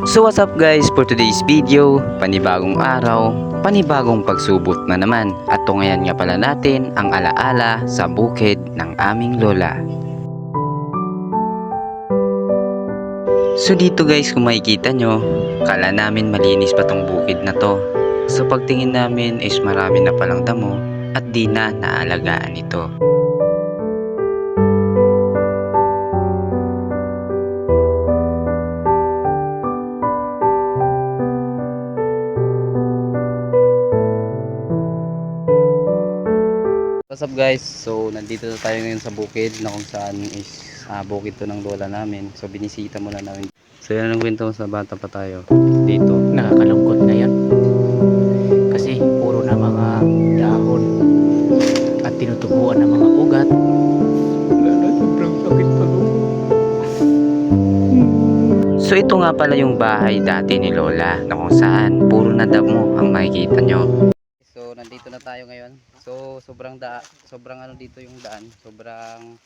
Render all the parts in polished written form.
So what's up guys, for today's video, panibagong araw, panibagong pagsubok na naman. At tungayan nga pala natin ang alaala sa bukid ng aming lola. So dito guys, kung makikita nyo, kala namin malinis pa tong bukid na to. So pagtingin namin is marami na palang damo at di na naalagaan ito. What's up guys? So nandito na tayo ngayon sa bukid na kung saan is bukid to ng lola namin. So binisita muna namin. So yan ang kwento sa bata pa tayo dito. Nakakalungkot na yan kasi puro na mga dahon at tinutubuan ng mga ugat. Wala na, sobrang sakit pa. So ito nga pala yung bahay dati ni lola na kung saan puro na damo ang makikita nyo. So nandito na tayo ngayon. So sobrang ano dito yung daan. Sobrang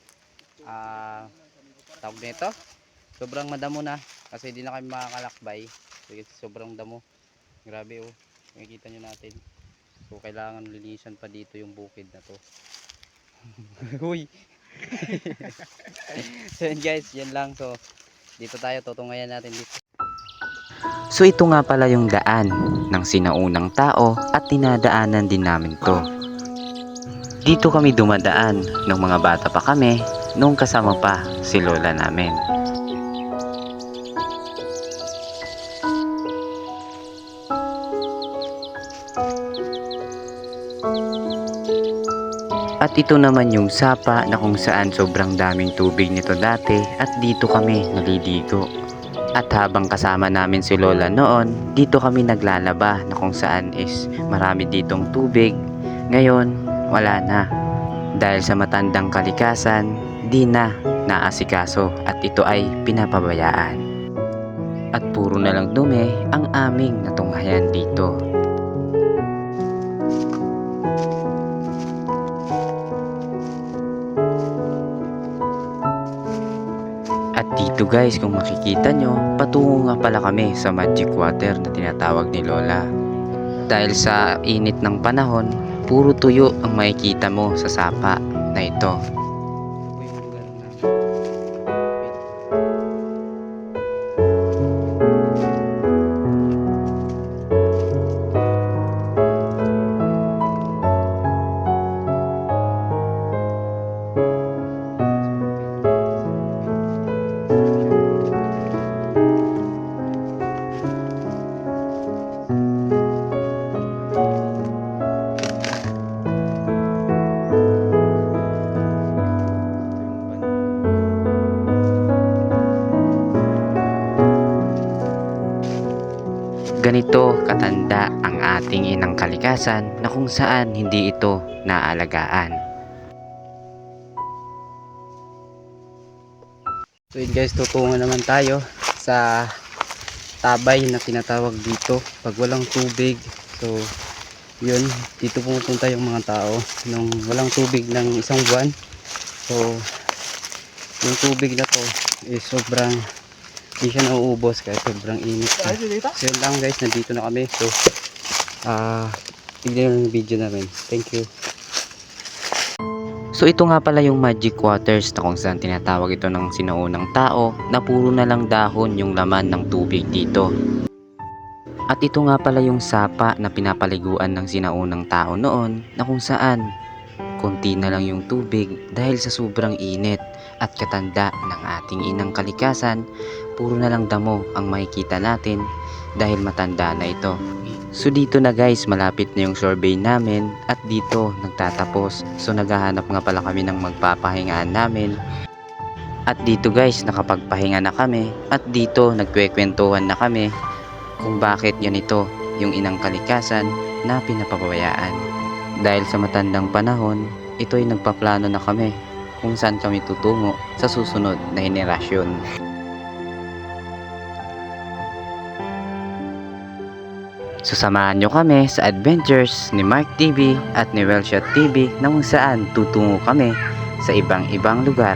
tawag nito. Sobrang madamo na kasi hindi na kami makakalakbay. So sobrang damo. Grabe oh. Makikita nyo natin. So kailangan linisan pa dito yung bukid na to. Huy. So yan guys, yan lang. So dito tayo, tutungayan natin dito. So ito nga pala yung daan ng sinaunang tao at dinadaanan din namin to. Dito kami dumadaan nung mga bata pa kami nung kasama pa si lola namin. At ito naman yung sapa na kung saan sobrang daming tubig nito dati at dito kami naliligo. At habang kasama namin si lola noon, dito kami naglalaba na kung saan is marami ditong tubig. Ngayon, wala na. Dahil sa matandang kalikasan, di na naasikaso at ito ay pinapabayaan. At puro na lang dumi ang aming natunghayan dito. At dito guys, kung makikita nyo, patungo nga pala kami sa magic water na tinatawag ni lola. Dahil sa init ng panahon, puro tuyo ang makikita mo sa sapa na ito. Ganito katanda ang ating inang kalikasan na kung saan hindi ito naalagaan. So yun guys, tutungo naman tayo sa tabay na tinatawag dito pag walang tubig. So yun, dito pumupunta yung mga tao nung walang tubig ng isang buwan. So yung tubig na to is sobrang hindi siya nauubos kahit sobrang init na. So yun lang guys, nandito na kami. So tignan yung video namin. Thank you. So ito nga pala yung magic waters na kung saan tinatawag ito ng sinaunang tao na puro na lang dahon yung laman ng tubig dito. At ito nga pala yung sapa na pinapaliguan ng sinaunang tao noon na kung saan konti na lang yung tubig dahil sa sobrang init at katanda ng ating inang kalikasan, puro na lang damo ang makikita natin dahil matanda na ito. So dito na guys, malapit na yung survey namin at dito nagtatapos. So naghahanap nga pala kami ng magpapahingaan namin. At dito guys, nakapagpahinga na kami at dito nagkwekwentuhan na kami kung bakit ganito yung inang kalikasan na pinapabayaan. Dahil sa matandang panahon, ito ay nagpaplano na kami kung saan kami tutungo sa susunod na henerasyon. Susamahan nyo kami sa adventures ni Mark TV at ni Wellshot TV na kung saan tutungo kami sa ibang lugar.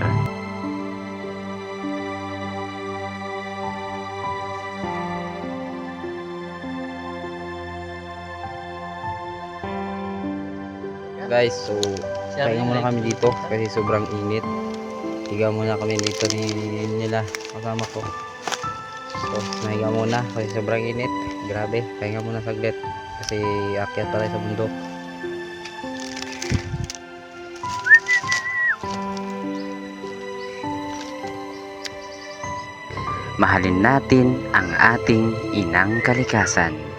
guys, so pahinga muna kami dito kasi sobrang init. Higa muna kami dito nila kasama ko. So nahiga muna kasi sobrang init. Grabe, pahinga muna saglit kasi akyat pa tayo sa bundok. Mahalin natin ang ating inang kalikasan.